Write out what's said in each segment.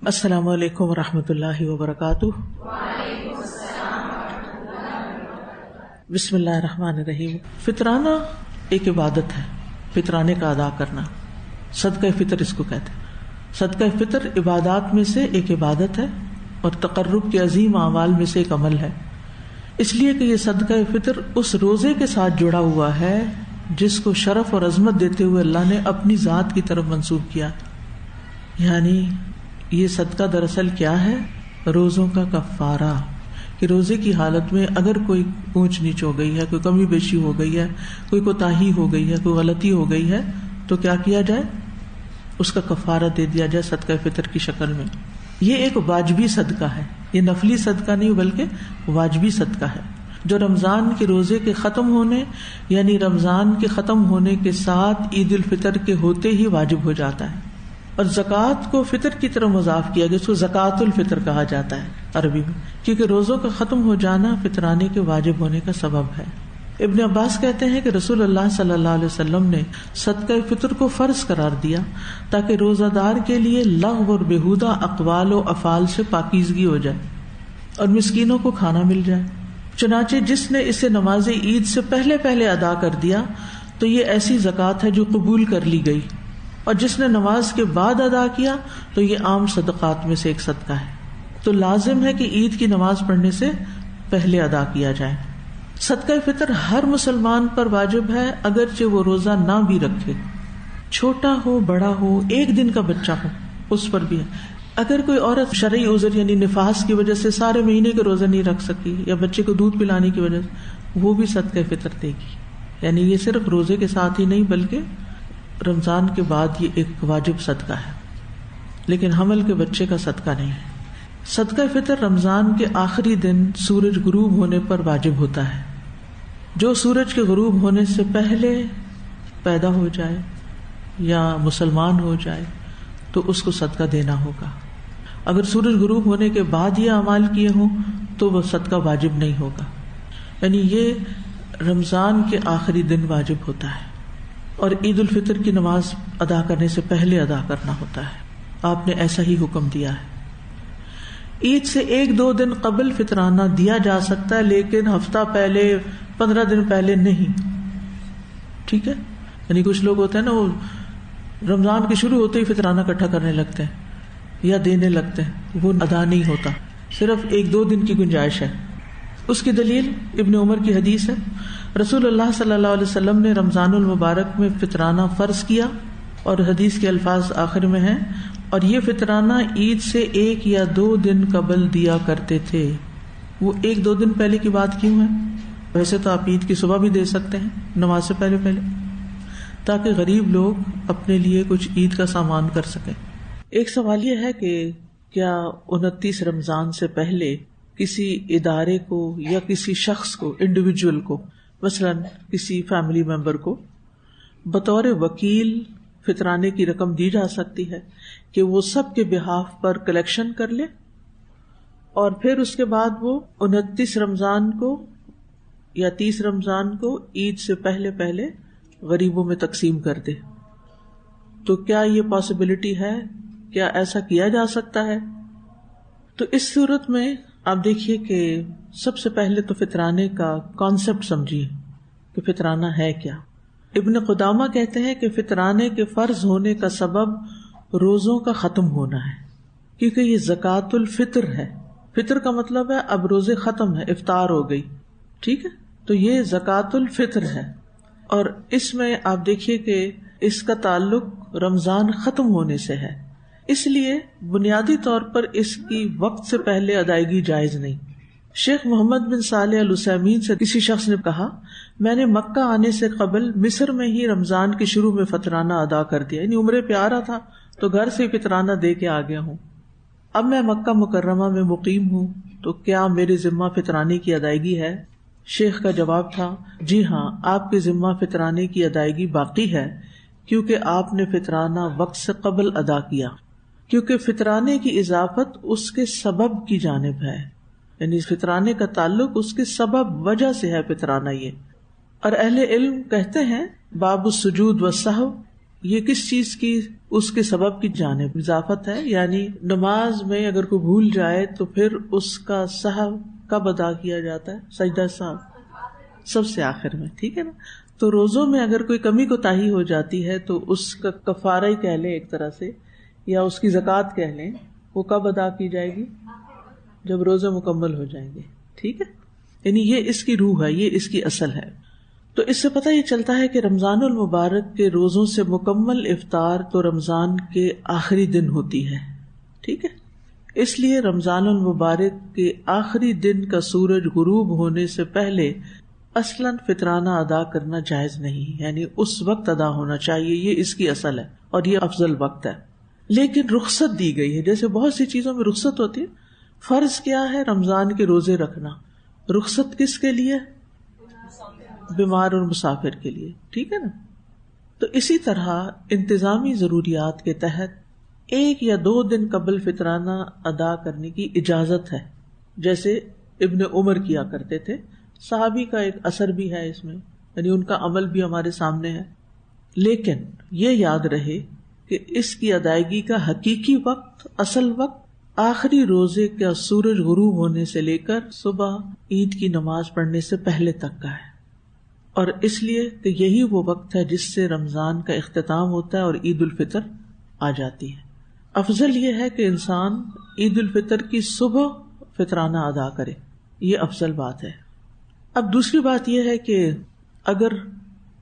السلام علیکم ورحمۃ اللہ وبرکاتہ۔ بسم اللہ الرحمن الرحیم۔ فطرانہ ایک عبادت ہے، فطرانے کا ادا کرنا، صدقہ فطر اس کو کہتے ہیں۔ صدقہ فطر عبادات میں سے ایک عبادت ہے اور تقرب کے عظیم اعمال میں سے ایک عمل ہے، اس لیے کہ یہ صدقہ فطر اس روزے کے ساتھ جڑا ہوا ہے جس کو شرف اور عظمت دیتے ہوئے اللہ نے اپنی ذات کی طرف منسوب کیا۔ یعنی یہ صدقہ دراصل کیا ہے؟ روزوں کا کفارہ، کہ روزے کی حالت میں اگر کوئی اونچ نیچ ہو گئی ہے، کوئی کمی بیشی ہو گئی ہے، کوئی کوتاہی ہو گئی ہے، کوئی غلطی ہو گئی ہے، تو کیا کیا جائے؟ اس کا کفارہ دے دیا جائے صدقہ فطر کی شکل میں۔ یہ ایک واجبی صدقہ ہے، یہ نفلی صدقہ نہیں بلکہ واجبی صدقہ ہے، جو رمضان کے روزے کے ختم ہونے یعنی رمضان کے ختم ہونے کے ساتھ عید الفطر کے ہوتے ہی واجب ہو جاتا ہے۔ اور زکوٰۃ کو فطر کی طرح مضاف کیا گیا، اس کو زکوٰۃ الفطر کہا جاتا ہے عربی میں، کیونکہ روزوں کا ختم ہو جانا فطرانے کے واجب ہونے کا سبب ہے۔ ابن عباس کہتے ہیں کہ رسول اللہ صلی اللہ علیہ وسلم نے صدقہ فطر کو فرض قرار دیا تاکہ روزہ دار کے لیے لغو اور بیہودہ اقوال و افعال سے پاکیزگی ہو جائے اور مسکینوں کو کھانا مل جائے۔ چنانچہ جس نے اسے نماز عید سے پہلے ادا کر دیا تو یہ ایسی زکوٰۃ ہے جو قبول کر لی گئی، اور جس نے نماز کے بعد ادا کیا تو یہ عام صدقات میں سے ایک صدقہ ہے۔ تو لازم ہے کہ عید کی نماز پڑھنے سے پہلے ادا کیا جائے۔ صدقہ فطر ہر مسلمان پر واجب ہے، اگرچہ وہ روزہ نہ بھی رکھے، چھوٹا ہو بڑا ہو، ایک دن کا بچہ ہو، اس پر بھی ہے۔ اگر کوئی عورت شرعی عذر یعنی نفاس کی وجہ سے سارے مہینے کے روزے نہیں رکھ سکی، یا بچے کو دودھ پلانے کی وجہ سے، وہ بھی صدقہ فطر دے گی۔ یعنی یہ صرف روزے کے ساتھ ہی نہیں بلکہ رمضان کے بعد یہ ایک واجب صدقہ ہے، لیکن حمل کے بچے کا صدقہ نہیں ہے۔ صدقہ فطر رمضان کے آخری دن سورج غروب ہونے پر واجب ہوتا ہے۔ جو سورج کے غروب ہونے سے پہلے پیدا ہو جائے یا مسلمان ہو جائے تو اس کو صدقہ دینا ہوگا۔ اگر سورج غروب ہونے کے بعد یہ اعمال کیے ہوں تو وہ صدقہ واجب نہیں ہوگا۔ یعنی یہ رمضان کے آخری دن واجب ہوتا ہے، اور عید الفطر کی نماز ادا کرنے سے پہلے ادا کرنا ہوتا ہے۔ آپ نے ایسا ہی حکم دیا ہے۔ عید سے 1-2 دن قبل فطرانہ دیا جا سکتا ہے، لیکن ہفتہ پہلے، 15 دن پہلے نہیں، ٹھیک ہے؟ یعنی کچھ لوگ ہوتے ہیں نا، وہ رمضان کے شروع ہوتے ہی فطرانہ اکٹھا کرنے لگتے ہیں یا دینے لگتے ہیں، وہ ادا نہیں ہوتا، صرف 1-2 دن کی گنجائش ہے۔ اس کی دلیل ابن عمر کی حدیث ہے، رسول اللہ صلی اللہ علیہ وسلم نے رمضان المبارک میں فطرانہ فرض کیا، اور حدیث کے الفاظ آخر میں ہیں، اور یہ فطرانہ عید سے 1 یا 2 دن قبل دیا کرتے تھے۔ وہ 1-2 دن پہلے کی بات کیوں ہے؟ ویسے تو آپ عید کی صبح بھی دے سکتے ہیں نماز سے پہلے تاکہ غریب لوگ اپنے لیے کچھ عید کا سامان کر سکیں۔ ایک سوال یہ ہے کہ کیا 29 رمضان سے پہلے کسی ادارے کو یا کسی شخص کو، انڈیویجول کو، مثلا کسی فیملی ممبر کو بطور وکیل فطرانے کی رقم دی جا سکتی ہے کہ وہ سب کے بہاف پر کلیکشن کر لے، اور پھر اس کے بعد وہ 29 رمضان کو یا 30 رمضان کو عید سے پہلے غریبوں میں تقسیم کر دے؟ تو کیا یہ پاسبلٹی ہے؟ کیا ایسا کیا جا سکتا ہے؟ تو اس صورت میں آپ دیکھیے کہ سب سے پہلے تو فطرانے کا کانسیپٹ سمجھیے کہ فطرانہ ہے کیا۔ ابن قدامہ کہتے ہیں کہ فطرانے کے فرض ہونے کا سبب روزوں کا ختم ہونا ہے، کیونکہ یہ زکوٰۃ الفطر ہے۔ فطر کا مطلب ہے اب روزے ختم ہے، افطار ہو گئی، ٹھیک ہے؟ تو یہ زکوٰۃ الفطر ہے، اور اس میں آپ دیکھیے کہ اس کا تعلق رمضان ختم ہونے سے ہے، اس لیے بنیادی طور پر اس کی وقت سے پہلے ادائیگی جائز نہیں۔ شیخ محمد بن صالح العثیمین سے کسی شخص نے کہا، میں نے مکہ آنے سے قبل مصر میں ہی رمضان کے شروع میں فطرانہ ادا کر دیا، یعنی عمرے پہ آ رہا تھا تو گھر سے فطرانہ دے کے آ گیا ہوں، اب میں مکہ مکرمہ میں مقیم ہوں تو کیا میرے ذمہ فطرانے کی ادائیگی ہے؟ شیخ کا جواب تھا، جی ہاں، آپ کے ذمہ فطرانے کی ادائیگی باقی ہے، کیونکہ آپ نے فطرانہ وقت سے قبل ادا کیا، کیونکہ فطرانے کی اضافت اس کے سبب کی جانب ہے، یعنی فطرانے کا تعلق اس کے سبب وجہ سے ہے فطرانہ یہ۔ اور اہل علم کہتے ہیں باب السجود والسہو، یہ کس چیز کی، اس کے سبب کی جانب اضافت ہے. یعنی نماز میں اگر کوئی بھول جائے تو پھر اس کا سہو کب ادا کیا جاتا ہے؟ سجدہ سہو سب سے آخر میں، ٹھیک ہے نا. تو روزوں میں اگر کوئی کمی کوتاہی ہو جاتی ہے تو اس کا کفارہ ہی کہہ لیں ایک طرح سے، یا اس کی زکوٰۃ کہہ لیں، وہ کب ادا کی جائے گی؟ جب روزے مکمل ہو جائیں گے، ٹھیک ہے. یعنی یہ اس کی روح ہے، یہ اس کی اصل ہے. تو اس سے پتہ یہ چلتا ہے کہ رمضان المبارک کے روزوں سے مکمل افطار تو رمضان کے آخری دن ہوتی ہے، ٹھیک ہے. اس لیے رمضان المبارک کے آخری دن کا سورج غروب ہونے سے پہلے اصلاً فطرانہ ادا کرنا جائز نہیں، یعنی اس وقت ادا ہونا چاہیے، یہ اس کی اصل ہے اور یہ افضل وقت ہے. لیکن رخصت دی گئی ہے، جیسے بہت سی چیزوں میں رخصت ہوتی ہے. فرض کیا ہے؟ رمضان کے روزے رکھنا. رخصت کس کے لیے؟ بیمار اور مسافر کے لیے، ٹھیک ہے نا. تو اسی طرح انتظامی ضروریات کے تحت 1 یا 2 دن قبل فطرانہ ادا کرنے کی اجازت ہے، جیسے ابن عمر کیا کرتے تھے. صحابی کا ایک اثر بھی ہے اس میں، یعنی ان کا عمل بھی ہمارے سامنے ہے. لیکن یہ یاد رہے کہ اس کی ادائیگی کا حقیقی وقت، اصل وقت آخری روزے کا سورج غروب ہونے سے لے کر صبح عید کی نماز پڑھنے سے پہلے تک کا ہے. اور اس لیے کہ یہی وہ وقت ہے جس سے رمضان کا اختتام ہوتا ہے اور عید الفطر آ جاتی ہے. افضل یہ ہے کہ انسان عید الفطر کی صبح فطرانہ ادا کرے، یہ افضل بات ہے. اب دوسری بات یہ ہے کہ اگر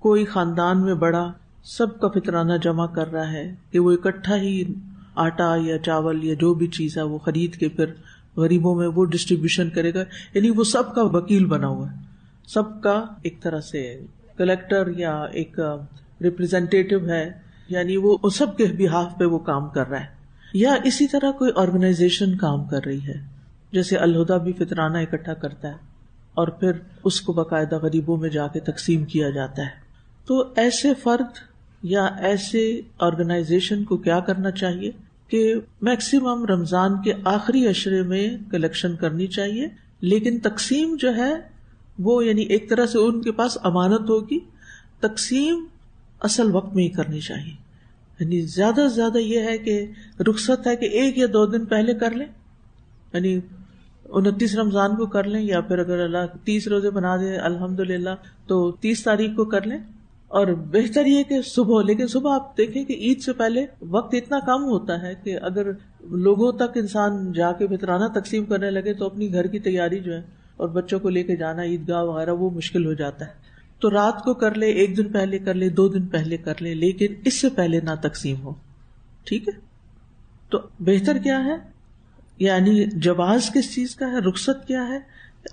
کوئی خاندان میں بڑا سب کا فطرانہ جمع کر رہا ہے کہ وہ اکٹھا ہی آٹا یا چاول یا جو بھی چیز ہے وہ خرید کے پھر غریبوں میں وہ ڈسٹریبیوشن کرے گا، یعنی وہ سب کا وکیل بنا ہوا ہے، سب کا ایک طرح سے کلیکٹر یا ایک ریپریزنٹیٹیو ہے، یعنی وہ سب کے بہاف پہ وہ کام کر رہا ہے. یا اسی طرح کوئی آرگنائزیشن کام کر رہی ہے، جیسے الہدیٰ بھی فطرانہ اکٹھا کرتا ہے اور پھر اس کو باقاعدہ غریبوں میں جا کے تقسیم کیا جاتا ہے. تو ایسے فرد یا ایسے آرگنائزیشن کو کیا کرنا چاہیے کہ میکسیمم رمضان کے آخری عشرے میں کلیکشن کرنی چاہیے، لیکن تقسیم جو ہے وہ یعنی ایک طرح سے ان کے پاس امانت ہوگی، تقسیم اصل وقت میں ہی کرنی چاہیے. یعنی زیادہ سے زیادہ یہ ہے کہ رخصت ہے کہ 1 یا 2 دن پہلے کر لیں، یعنی 29 رمضان کو کر لیں، یا پھر اگر اللہ 30 روزے بنا دے الحمدللہ تو 30 تاریخ کو کر لیں. اور بہتر یہ کہ صبح، لیکن صبح آپ دیکھیں کہ عید سے پہلے وقت اتنا کم ہوتا ہے کہ اگر لوگوں تک انسان جا کے فطرانہ تقسیم کرنے لگے تو اپنی گھر کی تیاری جو ہے اور بچوں کو لے کے جانا عیدگاہ وغیرہ وہ مشکل ہو جاتا ہے. تو رات کو کر لے، 1 دن پہلے کر لے، 2 دن پہلے کر لے، لیکن اس سے پہلے نہ تقسیم ہو، ٹھیک ہے. تو بہتر کیا ہے، یعنی جواز کس چیز کا ہے، رخصت کیا ہے،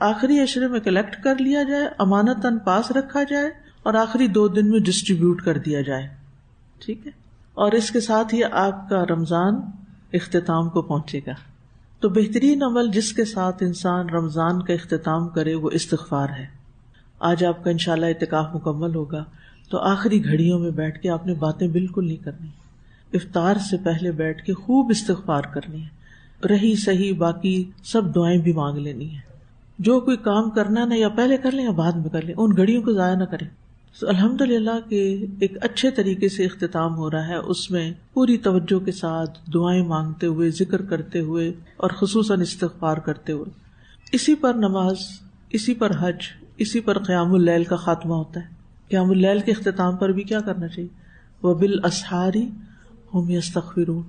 آخری عشرے میں کلیکٹ کر لیا جائے، امانتاً پاس رکھا جائے اور آخری 2 دن میں ڈسٹریبیوٹ کر دیا جائے، ٹھیک ہے. اور اس کے ساتھ ہی آپ کا رمضان اختتام کو پہنچے گا. تو بہترین عمل جس کے ساتھ انسان رمضان کا اختتام کرے وہ استغفار ہے. آج آپ کا انشاءاللہ اعتکاف مکمل ہوگا تو آخری گھڑیوں میں بیٹھ کے آپ نے باتیں بالکل نہیں کرنی، افطار سے پہلے بیٹھ کے خوب استغفار کرنی ہے، رہی صحیح باقی سب دعائیں بھی مانگ لینی ہے. جو کوئی کام کرنا نا یا پہلے کر لیں یا بعد میں کر لیں، ان گھڑیوں کو ضائع نہ کریں. الحمدللہ کہ ایک اچھے طریقے سے اختتام ہو رہا ہے، اس میں پوری توجہ کے ساتھ دعائیں مانگتے ہوئے، ذکر کرتے ہوئے اور خصوصاً استغفار کرتے ہوئے. اسی پر نماز، اسی پر حج، اسی پر قیام اللیل کا خاتمہ ہوتا ہے. قیام اللیل کے اختتام پر بھی کیا کرنا چاہیے، وَبِالْأَسْحَارِ هُمْ يَسْتَغْفِرُونَ.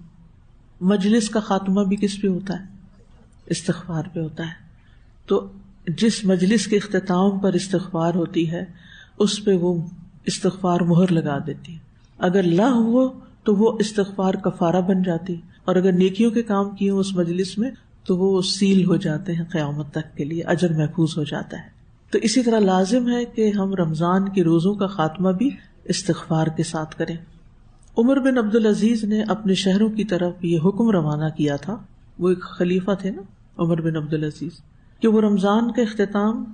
مجلس کا خاتمہ بھی کس پہ ہوتا ہے، استغفار پہ ہوتا ہے. تو جس مجلس کے اختتام پر استغفار ہوتی ہے اس پہ وہ استغفار مہر لگا دیتی ہے. اگر لغو ہو تو وہ استغفار کفارہ بن جاتی، اور اگر نیکیوں کے کام کیے اس مجلس میں تو وہ سیل ہو جاتے ہیں قیامت تک کے لیے، اجر محفوظ ہو جاتا ہے. تو اسی طرح لازم ہے کہ ہم رمضان کے روزوں کا خاتمہ بھی استغفار کے ساتھ کریں. عمر بن عبدالعزیز نے اپنے شہروں کی طرف یہ حکم روانہ کیا تھا، وہ ایک خلیفہ تھے نا عمر بن عبدالعزیز، کہ وہ رمضان کا اختتام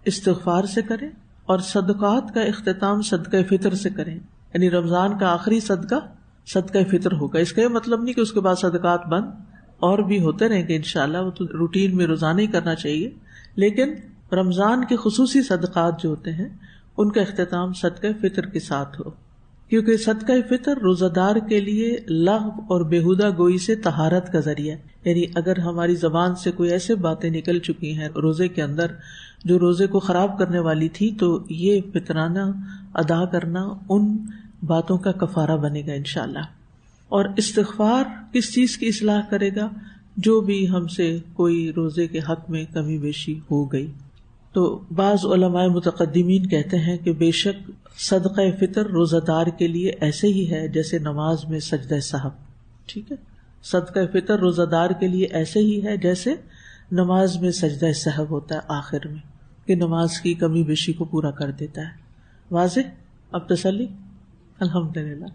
استغفار سے کریں اور صدقات کا اختتام صدقہ فطر سے کریں. یعنی رمضان کا آخری صدقہ فطر ہوگا. اس کا یہ مطلب نہیں کہ اس کے بعد صدقات بند، اور بھی ہوتے رہیں گے انشاءاللہ، وہ تو روٹین میں روزانہ ہی کرنا چاہیے، لیکن رمضان کے خصوصی صدقات جو ہوتے ہیں ان کا اختتام صدقہ فطر کے ساتھ ہو. کیونکہ صدقہ فطر روزہ دار کے لیے لغو اور بےہودہ گوئی سے طہارت کا ذریعہ ہے. یعنی اگر ہماری زبان سے کوئی ایسے باتیں نکل چکی ہیں روزے کے اندر جو روزے کو خراب کرنے والی تھی، تو یہ فطرانہ ادا کرنا ان باتوں کا کفارہ بنے گا انشاءاللہ. اور استغفار کس چیز کی اصلاح کرے گا؟ جو بھی ہم سے کوئی روزے کے حق میں کمی بیشی ہو گئی. تو بعض علماء متقدمین کہتے ہیں کہ بے شک صدقہ فطر روزہ دار کے لیے ایسے ہی ہے جیسے نماز میں سجدہ سہو. ٹھیک ہے، صدقہ فطر روزہ دار کے لیے ایسے ہی ہے جیسے نماز میں سجدہ سہو ہوتا ہے آخر میں، کہ نماز کی کمی بیشی کو پورا کر دیتا ہے. واضح؟ اب تسلی؟ الحمدللہ.